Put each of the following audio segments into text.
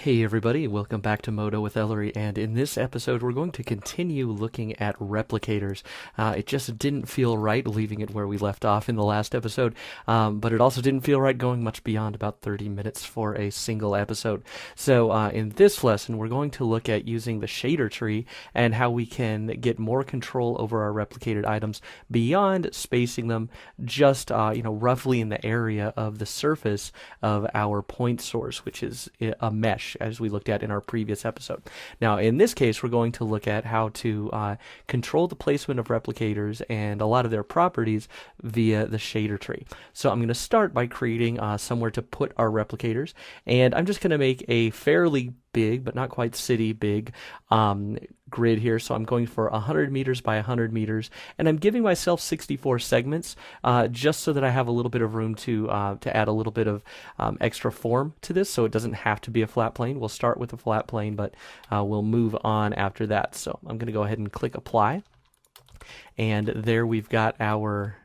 Hey everybody, welcome back to Modo with Ellery, and in this episode we're going to continue looking at replicators. It just didn't feel right leaving it where we left off in the last episode, but it also didn't feel right going much beyond about 30 minutes for a single episode. So in this lesson we're going to look at using the shader tree and how we can get more control over our replicated items beyond spacing them just roughly in the area of the surface of our point source, which is a mesh, as we looked at in our previous episode. Now, in this case, we're going to look at how to control the placement of replicators and a lot of their properties via the shader tree. So I'm going to start by creating somewhere to put our replicators, and I'm just going to make a fairly big, but not quite city big grid here. So I'm going for 100 meters by 100 meters, and I'm giving myself 64 segments just so that I have a little bit of room to add a little bit of extra form to this, so it doesn't have to be a flat plane. We'll start with a flat plane, but we'll move on after that. So I'm going to go ahead and click apply, and there we've got our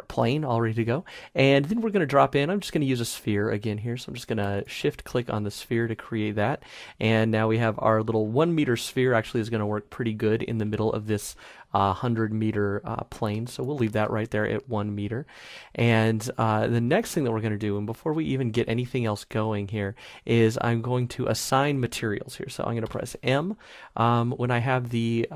plane all ready to go. And then we're going to drop in. I'm just going to use a sphere again here. So I'm just going to shift click on the sphere to create that. And now we have our little 1 meter sphere. Actually is going to work pretty good in the middle of this 100-meter plane. So we'll leave that right there at 1 meter. And the next thing that we're going to do, and before we even get anything else going here, is I'm going to assign materials here. So I'm going to press M when I have the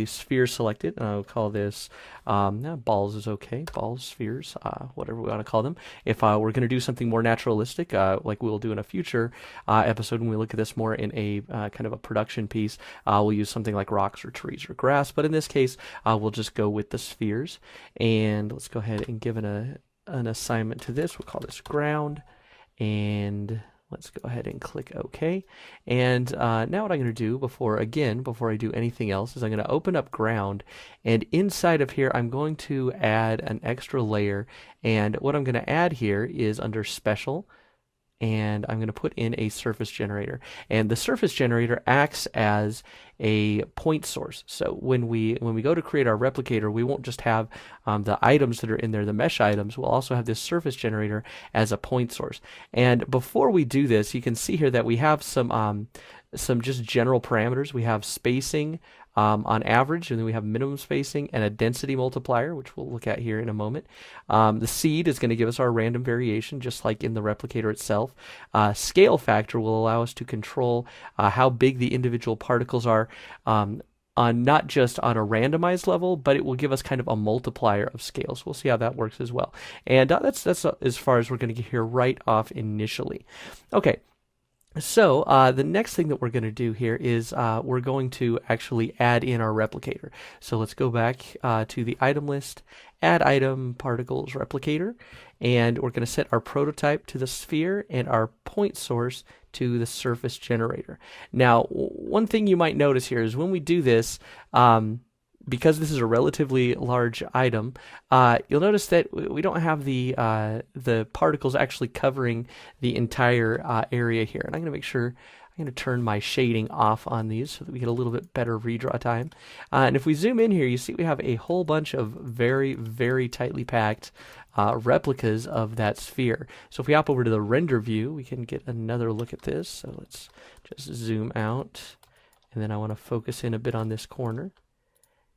sphere selected. And I'll call this balls is okay. Balls, spheres, whatever we want to call them. If we're going to do something more naturalistic, like we'll do in a future episode when we look at this more in a kind of a production piece, we'll use something like rocks or trees or grass. But in this case, we'll just go with the spheres. And let's go ahead and give an assignment to this. We'll call this ground. And let's go ahead and click OK. And now what I'm going to do before I do anything else is I'm going to open up ground, and inside of here I'm going to add an extra layer. And what I'm going to add here is under special, and I'm going to put in a surface generator. And the surface generator acts as a point source. So when we go to create our replicator, we won't just have the items that are in there, the mesh items. We'll also have this surface generator as a point source. And before we do this, you can see here that we have some just general parameters. We have spacing on average, and then we have minimum spacing and a density multiplier, which we'll look at here in a moment. The seed is going to give us our random variation, just like in the replicator itself. Scale factor will allow us to control how big the individual particles are, not just on a randomized level, but it will give us kind of a multiplier of scales. We'll see how that works as well. And that's as far as we're going to get here right off initially. Okay. So the next thing that we're going to do here is we're going to actually add in our replicator. So let's go back to the item list, add item particles replicator, and we're going to set our prototype to the sphere and our point source to the surface generator. Now, one thing you might notice here is when we do this, because this is a relatively large item, you'll notice that we don't have the particles actually covering the entire area here. And I'm going to make sure, I'm going to turn my shading off on these so that we get a little bit better redraw time. And if we zoom in here, you see we have a whole bunch of very, very tightly packed replicas of that sphere. So if we hop over to the render view, we can get another look at this. So let's just zoom out, and then I want to focus in a bit on this corner.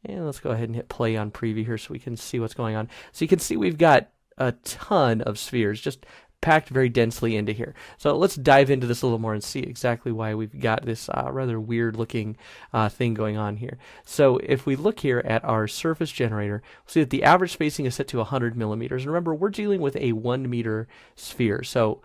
And let's go ahead and hit play on preview here so we can see what's going on. So you can see we've got a ton of spheres just packed very densely into here. So let's dive into this a little more and see exactly why we've got this rather weird looking thing going on here. So if we look here at our surface generator, we'll see that the average spacing is set to 100 millimeters. And remember, we're dealing with a 1 meter sphere. So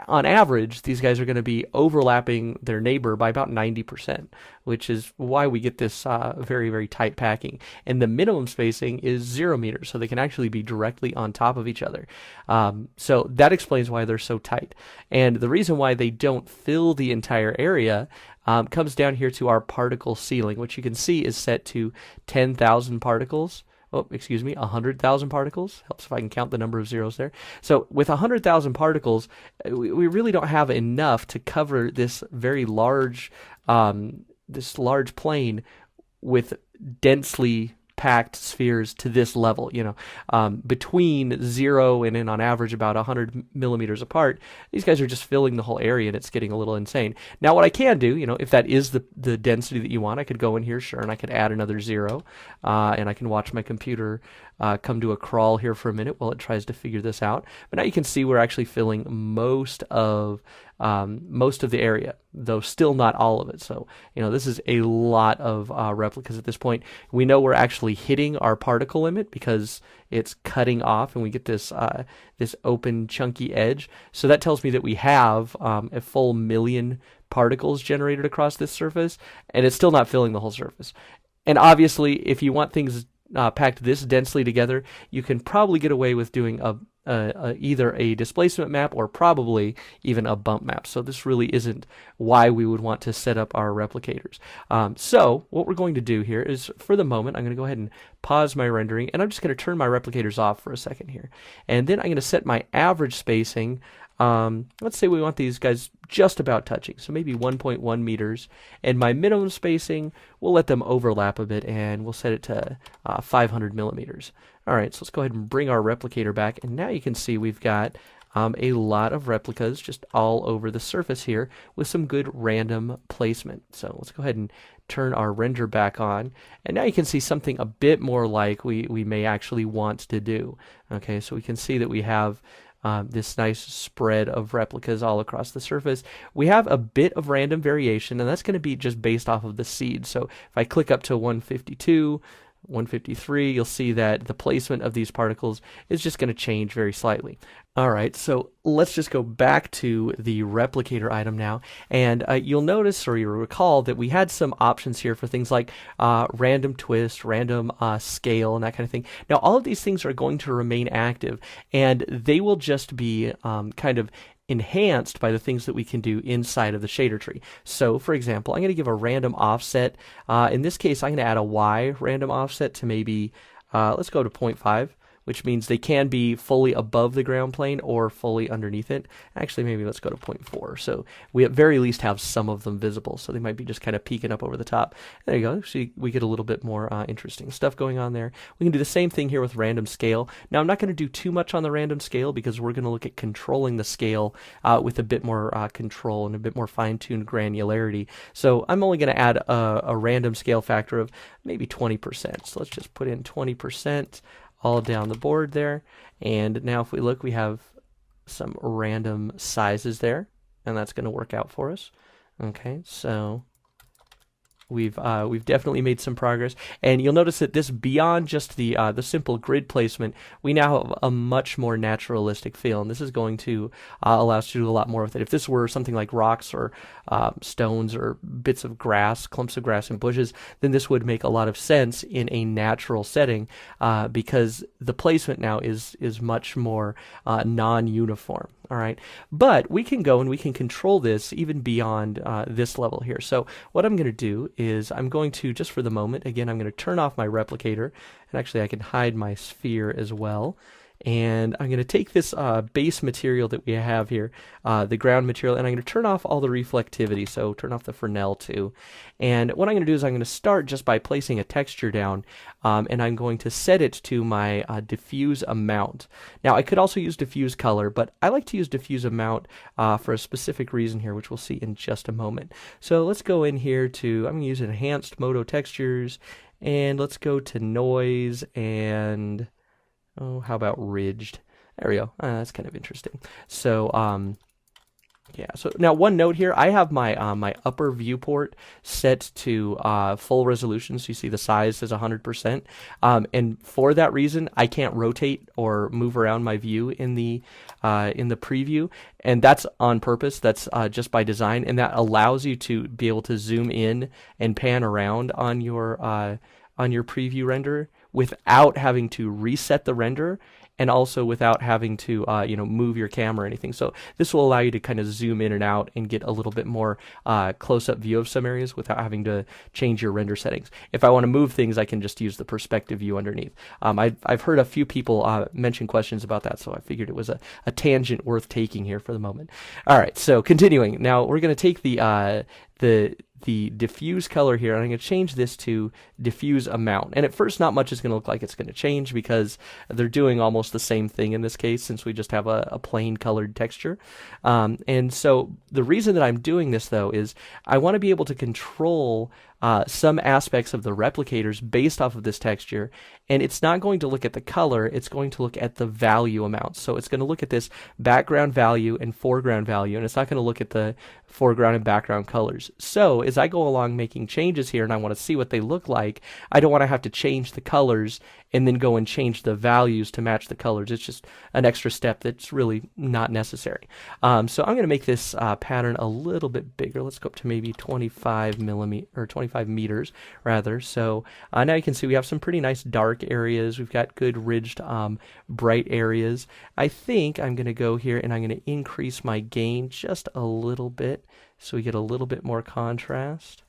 on average, these guys are going to be overlapping their neighbor by about 90%, which is why we get this very, very tight packing. And the minimum spacing is 0 meters, so they can actually be directly on top of each other. So that explains why they're so tight. And the reason why they don't fill the entire area comes down here to our particle ceiling, which you can see is set to 10,000 particles. Oh, excuse me, 100,000 particles. Helps if I can count the number of zeros there. So with 100,000 particles, we really don't have enough to cover this very large, this large plane with densely packed spheres to this level, between 0 and then on average about 100 millimeters apart. These guys are just filling the whole area, and it's getting a little insane. Now what I can do, if that is the density that you want, I could go in here, sure, and I could add another 0, and I can watch my computer come to a crawl here for a minute while it tries to figure this out. But now you can see we're actually filling most of the area, though still not all of it. So, this is a lot of replicas at this point. We know we're actually hitting our particle limit because it's cutting off and we get this this open chunky edge. So that tells me that we have a full million particles generated across this surface, and it's still not filling the whole surface. And obviously, if you want things packed this densely together, you can probably get away with doing either a displacement map or probably even a bump map. So this really isn't why we would want to set up our replicators. So what we're going to do here is, for the moment, I'm going to go ahead and pause my rendering, and I'm just going to turn my replicators off for a second here. And then I'm going to set my average spacing. Let's say we want these guys just about touching, so maybe 1.1 meters, and my minimum spacing, we'll let them overlap a bit, and we'll set it to 500 millimeters. Alright, so let's go ahead and bring our replicator back, and now you can see we've got a lot of replicas just all over the surface here with some good random placement. So let's go ahead and turn our render back on, and now you can see something a bit more like we may actually want to do. Okay, so we can see that we have this nice spread of replicas all across the surface. We have a bit of random variation, and that's going to be just based off of the seed. So if I click up to 152, 153, you'll see that the placement of these particles is just going to change very slightly. Alright, so let's just go back to the replicator item now, and you'll notice, or you'll recall, that we had some options here for things like random twist, random scale, and that kind of thing. Now all of these things are going to remain active, and they will just be kind of enhanced by the things that we can do inside of the shader tree. So for example, I'm going to give a random offset. In this case, I'm going to add a Y random offset to maybe, let's go to 0.5, which means they can be fully above the ground plane or fully underneath it. Actually, maybe let's go to 0.4. So we at very least have some of them visible, so they might be just kind of peeking up over the top. There you go. So we get a little bit more interesting stuff going on there. We can do the same thing here with random scale. Now, I'm not going to do too much on the random scale because we're going to look at controlling the scale with a bit more control and a bit more fine-tuned granularity. So I'm only going to add a random scale factor of maybe 20%. So let's just put in 20%. All down the board there, and now if we look, we have some random sizes there, and that's going to work out for us. Okay, so we've definitely made some progress, and you'll notice that this, beyond just the simple grid placement, we now have a much more naturalistic feel, and this is going to allow us to do a lot more with it. If this were something like rocks or stones or bits of grass, clumps of grass and bushes, then this would make a lot of sense in a natural setting because the placement now is much more non-uniform. All right, but we can go and we can control this even beyond this level here. So what I'm going to do is I'm going to, just for the moment, again, I'm going to turn off my replicator, and actually I can hide my sphere as well. And I'm going to take this base material that we have here, the ground material, and I'm going to turn off all the reflectivity, so turn off the Fresnel too. And what I'm going to do is I'm going to start just by placing a texture down, and I'm going to set it to my diffuse amount. Now I could also use diffuse color, but I like to use diffuse amount for a specific reason here, which we'll see in just a moment. So let's go in here to, I'm going to use enhanced Modo textures, and let's go to noise, and oh, how about ridged? There we go. That's kind of interesting. So, yeah. So now one note here, I have my my upper viewport set to full resolution. So you see the size is 100%. And for that reason, I can't rotate or move around my view in the preview, and that's on purpose. That's just by design, and that allows you to be able to zoom in and pan around on your preview render without having to reset the render, and also without having to move your camera or anything. So this will allow you to kind of zoom in and out and get a little bit more close-up view of some areas without having to change your render settings. If I want to move things, I can just use the perspective view underneath. I've heard a few people mention questions about that, so I figured it was a tangent worth taking here for the moment. All right, so continuing. Now we're going to take the the diffuse color here, and I'm going to change this to diffuse amount. And at first, not much is going to look like it's going to change because they're doing almost the same thing in this case, since we just have a plain colored texture. And so the reason that I'm doing this, though, is I want to be able to control some aspects of the replicators based off of this texture, and it's not going to look at the color, it's going to look at the value amount. So it's going to look at this background value and foreground value, and it's not going to look at the foreground and background colors. So as I go along making changes here and I want to see what they look like, I don't want to have to change the colors and then go and change the values to match the colors. It's just an extra step that's really not necessary. So I'm going to make this pattern a little bit bigger. Let's go up to maybe 25 meters rather. So now you can see we have some pretty nice dark areas. We've got good ridged bright areas. I think I'm going to go here and I'm going to increase my gain just a little bit so we get a little bit more contrast.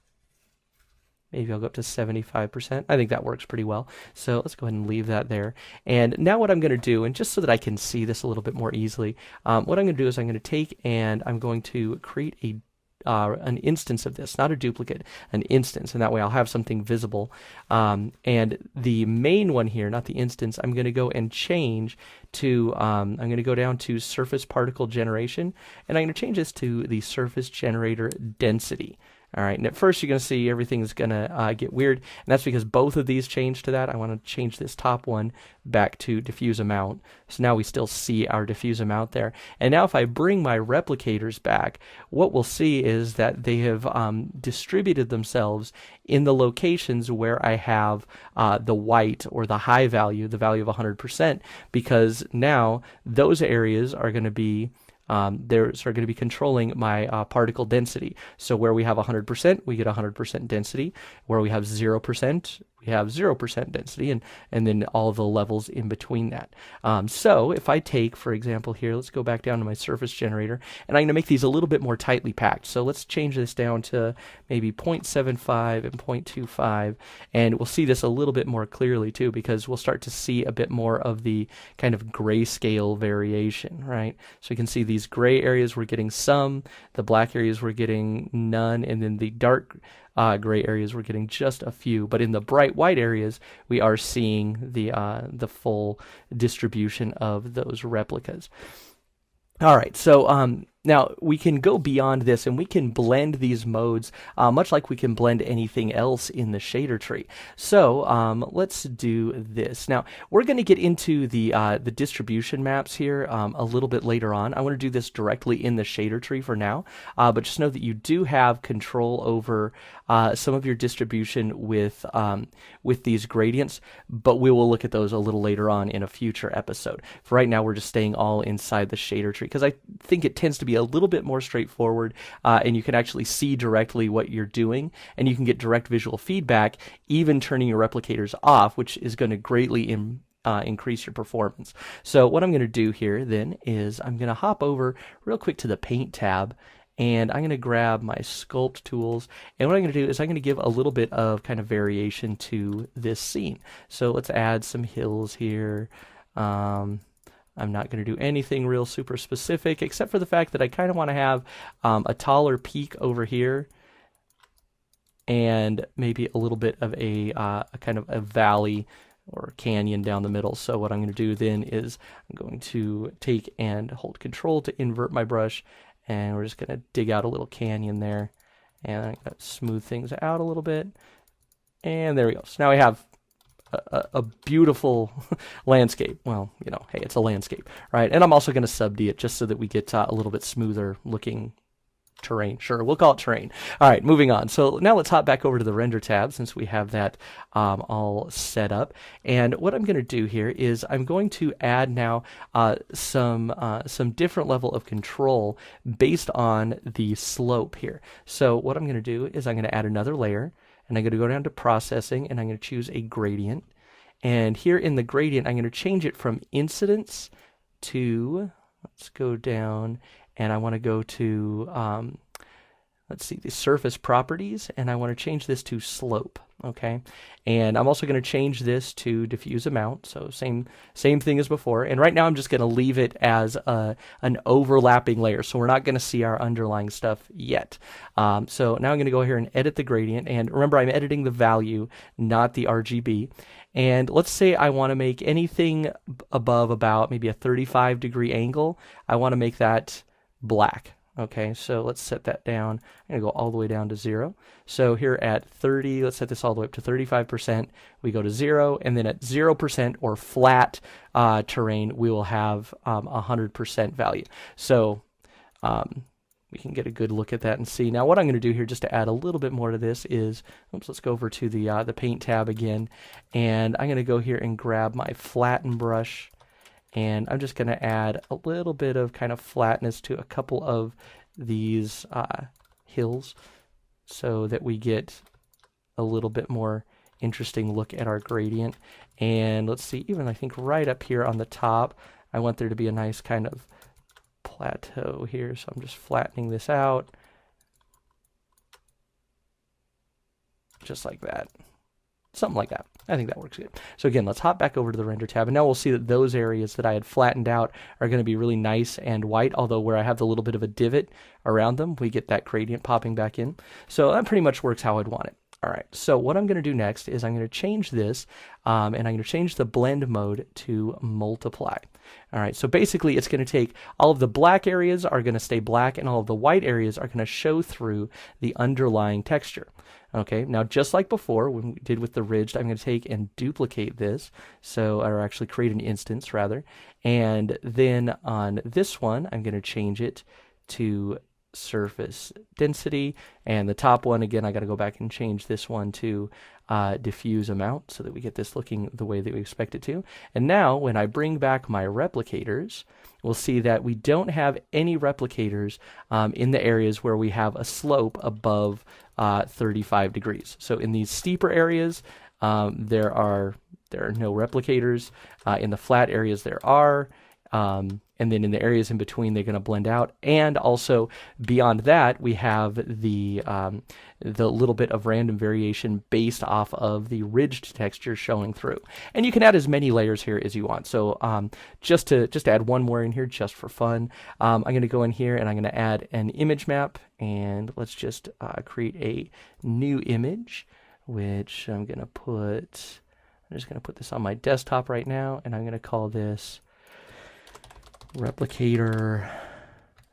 Maybe I'll go up to 75%. I think that works pretty well. So let's go ahead and leave that there. And now what I'm going to do, and just so that I can see this a little bit more easily, what I'm going to do is I'm going to take and I'm going to create an instance of this, not a duplicate, an instance, and that way I'll have something visible. And the main one here, not the instance, I'm going to go and change to, I'm going to go down to surface particle generation, and I'm going to change this to the surface generator density. All right, and at first you're going to see everything's going to get weird, and that's because both of these change to that. I want to change this top one back to diffuse amount. So now we still see our diffuse amount there. And now if I bring my replicators back, what we'll see is that they have distributed themselves in the locations where I have the white or the high value, the value of 100%, because now those areas are going to be they're going to be controlling my particle density. So where we have 100%, we get 100% density. Where we have 0%, we have 0% density, and then all the levels in between that. So if I take, for example, here, let's go back down to my surface generator, and I'm going to make these a little bit more tightly packed. So let's change this down to maybe 0.75 and 0.25, and we'll see this a little bit more clearly too, because we'll start to see a bit more of the kind of grayscale variation, right? So you can see these gray areas we're getting some, the black areas we're getting none, and then the dark gray areas we're getting just a few, but in the bright white areas we are seeing the full distribution of those replicas. All right, so now we can go beyond this and we can blend these modes much like we can blend anything else in the shader tree. So let's do this. Now we're going to get into the distribution maps here a little bit later on. I want to do this directly in the shader tree for now, but just know that you do have control over some of your distribution with these gradients, but we will look at those a little later on in a future episode. For right now, we're just staying all inside the shader tree because I think it tends to be a little bit more straightforward, and you can actually see directly what you're doing, and you can get direct visual feedback, even turning your replicators off, which is going to greatly increase your performance. So what I'm going to do here then is I'm going to hop over real quick to the Paint tab, and I'm going to grab my Sculpt tools, and what I'm going to do is I'm going to give a little bit of kind of variation to this scene. So let's add some hills here. I'm not going to do anything real super specific, except for the fact that I kind of want to have a taller peak over here, and maybe a little bit of a kind of a valley or canyon down the middle. So what I'm going to do then is I'm going to take and hold Control to invert my brush, and we're just going to dig out a little canyon there, and I'm going to smooth things out a little bit, and there we go. So now we have a beautiful landscape. Well, you know, hey, it's a landscape, right? And I'm also going to sub-D it just so that we get a little bit smoother looking terrain. Sure, we'll call it terrain. All right, moving on. So now let's hop back over to the render tab since we have that all set up. And what I'm going to do here is I'm going to add now some different level of control based on the slope here. So what I'm going to do is I'm going to add another layer, and I'm going to go down to processing, and I'm going to choose a gradient. And here in the gradient, I'm going to change it from incidence to, let's go down, and I want to go to, let's see, the surface properties, and I want to change this to slope. Okay, and I'm also going to change this to diffuse amount, so same thing as before. And right now I'm just going to leave it as an overlapping layer, so we're not going to see our underlying stuff yet. So now I'm going to go here and edit the gradient, and remember I'm editing the value, not the RGB. And let's say I want to make anything above about maybe a 35-degree angle, I want to make that black. Okay, so let's set that down. I'm going to go all the way down to 0. So here at 30, let's set this all the way up to 35%. We go to 0, and then at 0% or flat terrain, we will have 100% value. So we can get a good look at that and see. Now what I'm going to do here just to add a little bit more to this is, let's go over to the paint tab again, and I'm going to go here and grab my flatten brush. And I'm just going to add a little bit of kind of flatness to a couple of these hills so that we get a little bit more interesting look at our gradient. And let's see, even I think right up here on the top, I want there to be a nice kind of plateau here. So I'm just flattening this out just like that. Something like that. I think that works good. So again, let's hop back over to the render tab, and now we'll see that those areas that I had flattened out are going to be really nice and white, although where I have the little bit of a divot around them, we get that gradient popping back in. So that pretty much works how I'd want it. All right, so what I'm going to do next is I'm going to change this, and I'm going to change the blend mode to multiply. All right, so basically it's going to take all of the black areas are going to stay black, and all of the white areas are going to show through the underlying texture. Okay, now just like before when we did with the ridged, I'm going to take and duplicate this, or actually create an instance rather, and then on this one I'm going to change it to surface density, and the top one again I got to go back and change this one to diffuse amount so that we get this looking the way that we expect it to. And now when I bring back my replicators, we'll see that we don't have any replicators in the areas where we have a slope above 35 degrees. So in these steeper areas, there are no replicators. In the flat areas, there are. And then in the areas in between, they're going to blend out. And also beyond that, we have the little bit of random variation based off of the ridged texture showing through. And you can add as many layers here as you want. So just to add one more in here, just for fun, I'm going to go in here and I'm going to add an image map. And let's just create a new image, which I'm just going to put this on my desktop right now, and I'm going to call this Replicator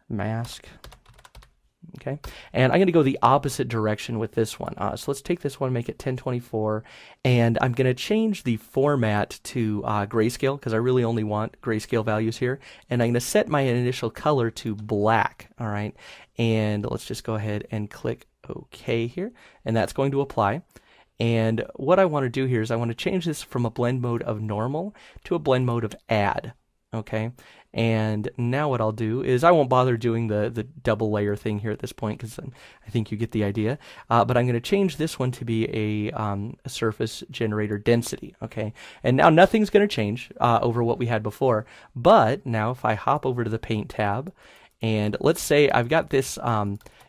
mask. Okay, and I'm going to go the opposite direction with this one. So let's take this one, make it 1024, and I'm going to change the format to grayscale because I really only want grayscale values here. And I'm going to set my initial color to black. All right, and let's just go ahead and click OK here, and that's going to apply. And what I want to do here is I want to change this from a blend mode of normal to a blend mode of add. Okay, and now what I'll do is I won't bother doing the double layer thing here at this point because I think you get the idea. But I'm going to change this one to be a surface generator density. Okay, and now nothing's going to change over what we had before. But now if I hop over to the paint tab, and let's say I've got this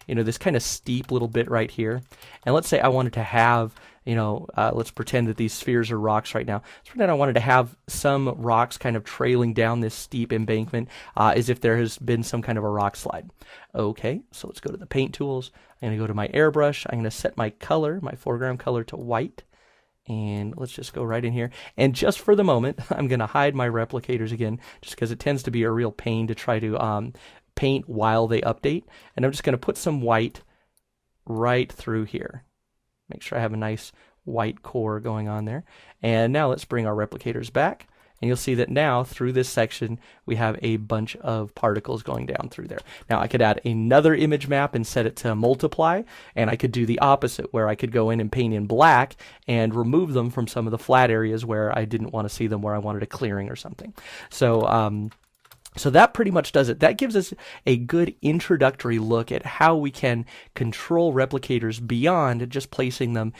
this kind of steep little bit right here, and let's say I wanted to have let's pretend that these spheres are rocks right now. Let's pretend I wanted to have some rocks kind of trailing down this steep embankment as if there has been some kind of a rock slide. Okay, so let's go to the paint tools. I'm going to go to my airbrush. I'm going to set my color, my foreground color, to white. And let's just go right in here. And just for the moment, I'm going to hide my replicators again, just because it tends to be a real pain to try to paint while they update. And I'm just going to put some white right through here. Make sure I have a nice white core going on there. And now let's bring our replicators back. And you'll see that now through this section, we have a bunch of particles going down through there. Now I could add another image map and set it to multiply. And I could do the opposite where I could go in and paint in black and remove them from some of the flat areas where I didn't want to see them, where I wanted a clearing or something. So So that pretty much does it. That gives us a good introductory look at how we can control replicators beyond just placing them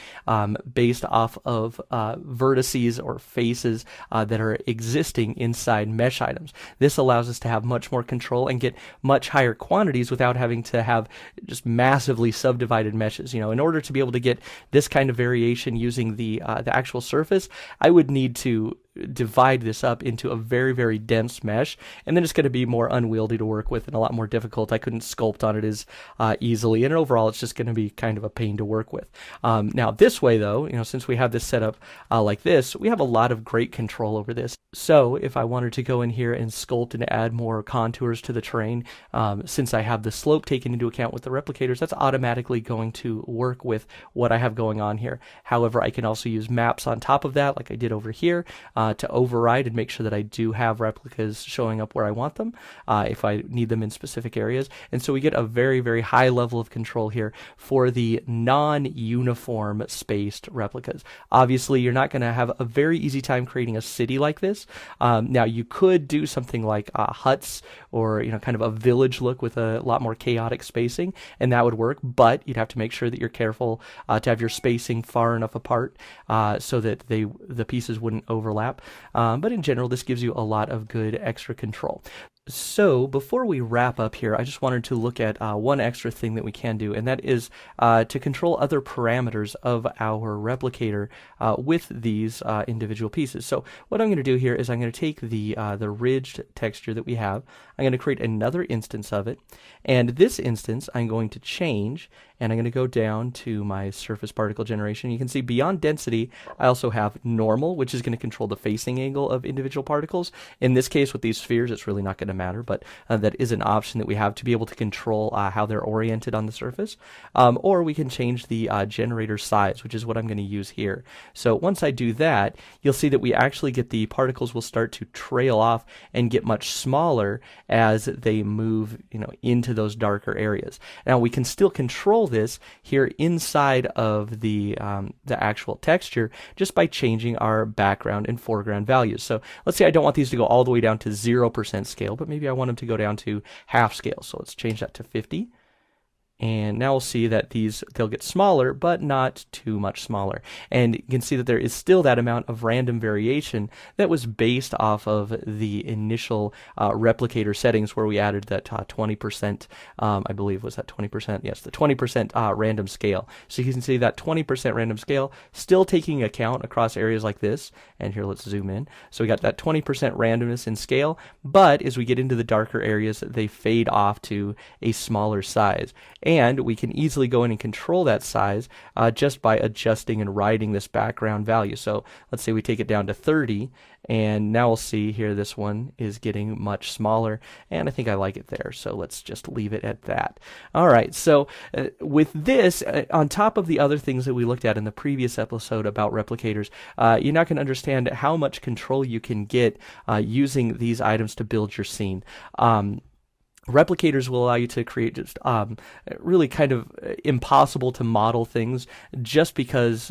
based off of vertices or faces that are existing inside mesh items. This allows us to have much more control and get much higher quantities without having to have just massively subdivided meshes. You know, in order to be able to get this kind of variation using the actual surface, I would need to divide this up into a very, very dense mesh, and then it's going to be more unwieldy to work with and a lot more difficult. I couldn't sculpt on it as easily, and overall it's just going to be kind of a pain to work with. Now this way though, you know, since we have this set up like this, we have a lot of great control over this. So if I wanted to go in here and sculpt and add more contours to the terrain, since I have the slope taken into account with the replicators, that's automatically going to work with what I have going on here. However, I can also use maps on top of that, like I did over here, to override and make sure that I do have replicas showing up where I want them if I need them in specific areas. And so we get a very, very high level of control here for the non-uniform spaced replicas. Obviously, you're not going to have a very easy time creating a city like this. Now, you could do something like huts or, you know, kind of a village look with a lot more chaotic spacing, and that would work, but you'd have to make sure that you're careful to have your spacing far enough apart so that the pieces wouldn't overlap. But in general, this gives you a lot of good extra control. So before we wrap up here, I just wanted to look at one extra thing that we can do, and that is to control other parameters of our replicator with these individual pieces. So what I'm going to do here is I'm going to take the ridged texture that we have. I'm going to create another instance of it, and this instance I'm going to change, and I'm going to go down to my surface particle generation. You can see beyond density, I also have normal, which is going to control the facing angle of individual particles. In this case, with these spheres, it's really not going to matter, but that is an option that we have to be able to control how they're oriented on the surface. Or we can change the generator size, which is what I'm going to use here. So once I do that, you'll see that we actually get the particles will start to trail off and get much smaller as they move, you know, into those darker areas. Now we can still control this here inside of the actual texture just by changing our background and foreground values. So let's say I don't want these to go all the way down to 0% scale, but maybe I want them to go down to half scale. So let's change that to 50. And now we'll see that they'll get smaller, but not too much smaller. And you can see that there is still that amount of random variation that was based off of the initial replicator settings where we added that 20%, I believe, was that 20%? Yes, the 20% random scale. So you can see that 20% random scale still taking account across areas like this. And here, let's zoom in. So we got that 20% randomness in scale, but as we get into the darker areas, they fade off to a smaller size. And we can easily go in and control that size just by adjusting and writing this background value. So let's say we take it down to 30, and now we'll see here this one is getting much smaller, and I think I like it there. So let's just leave it at that. All right, so with this, on top of the other things that we looked at in the previous episode about replicators, you're not going to understand how much control you can get using these items to build your scene. Replicators will allow you to create just really kind of impossible to model things just because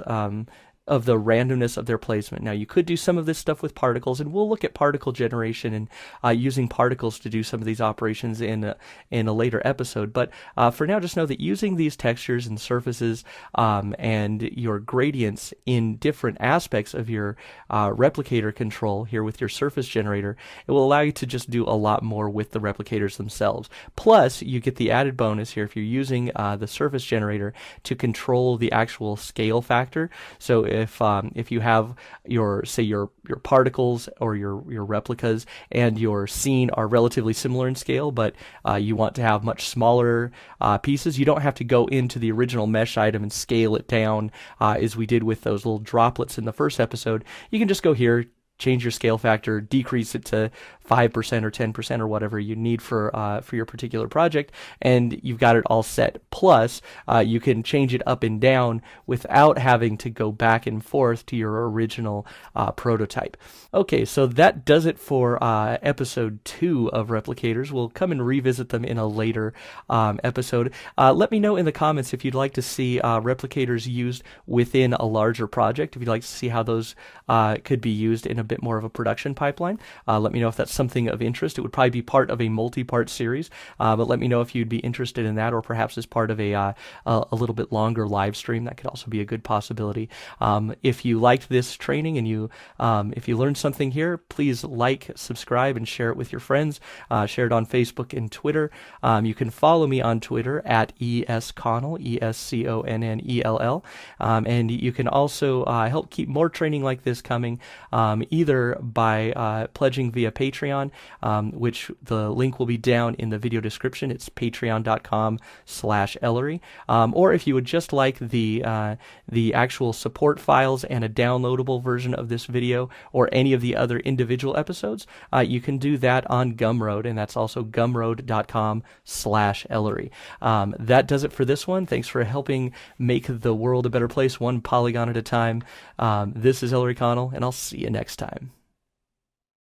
of the randomness of their placement. Now, you could do some of this stuff with particles, and we'll look at particle generation and using particles to do some of these operations in a later episode. But for now, just know that using these textures and surfaces and your gradients in different aspects of your replicator control here with your surface generator, it will allow you to just do a lot more with the replicators themselves. Plus, you get the added bonus here if you're using the surface generator to control the actual scale factor. So if you have your particles or your replicas and your scene are relatively similar in scale, but you want to have much smaller pieces, you don't have to go into the original mesh item and scale it down as we did with those little droplets in the first episode. You can just go here, change your scale factor, decrease it to 5% or 10% or whatever you need for your particular project, and you've got it all set. Plus, you can change it up and down without having to go back and forth to your original prototype. Okay, so that does it for episode 2 of Replicators. We'll come and revisit them in a later episode. Let me know in the comments if you'd like to see replicators used within a larger project, if you'd like to see how those could be used in a bit more of a production pipeline. Let me know if that's something of interest. It would probably be part of a multi-part series, but let me know if you'd be interested in that, or perhaps as part of a little bit longer live stream. That could also be a good possibility. If you liked this training and if you learned something here, please like, subscribe, and share it with your friends. Share it on Facebook and Twitter. You can follow me on Twitter at ESConnell, ESCONNELL, and you can also help keep more training like this coming, either by pledging via Patreon, which the link will be down in the video description. It's patreon.com/Ellery. Or if you would just like the actual support files and a downloadable version of this video, or any of the other individual episodes, you can do that on Gumroad, and that's also gumroad.com/Ellery. That does it for this one. Thanks for helping make the world a better place, one polygon at a time. This is Ellery Connell, and I'll see you next time.